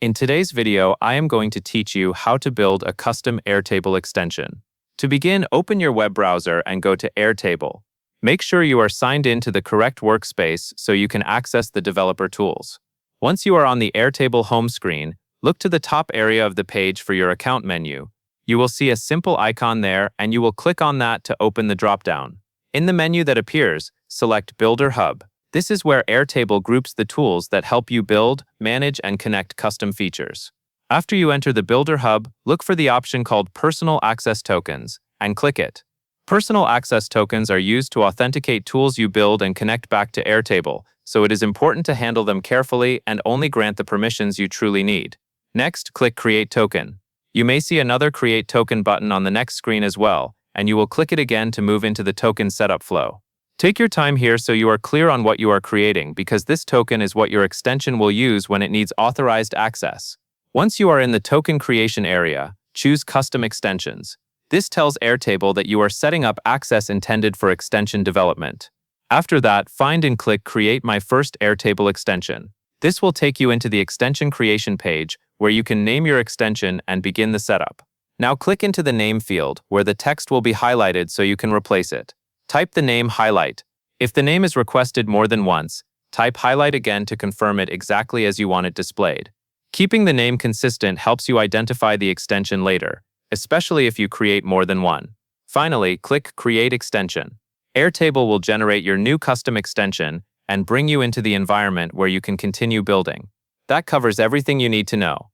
In today's video, I am going to teach you how to build a custom Airtable extension. To begin, open your web browser and go to Airtable. Make sure you are signed in to the correct workspace so you can access the developer tools. Once you are on the Airtable home screen, look to the top area of the page for your account menu. You will see a simple icon there, and you will click on that to open the dropdown. In the menu that appears, select Builder Hub. This is where Airtable groups the tools that help you build, manage, and connect custom features. After you enter the Builder Hub, look for the option called Personal Access Tokens, and click it. Personal access tokens are used to authenticate tools you build and connect back to Airtable, so it is important to handle them carefully and only grant the permissions you truly need. Next, click Create Token. You may see another Create Token button on the next screen as well, and you will click it again to move into the token setup flow. Take your time here so you are clear on what you are creating, because this token is what your extension will use when it needs authorized access. Once you are in the token creation area, choose Custom Extensions. This tells Airtable that you are setting up access intended for extension development. After that, find and click Create My First Airtable Extension. This will take you into the extension creation page where you can name your extension and begin the setup. Now click into the name field where the text will be highlighted so you can replace it. Type the name highlight. If the name is requested more than once, type highlight again to confirm it exactly as you want it displayed. Keeping the name consistent helps you identify the extension later, especially if you create more than one. Finally, click Create Extension. Airtable will generate your new custom extension and bring you into the environment where you can continue building. That covers everything you need to know.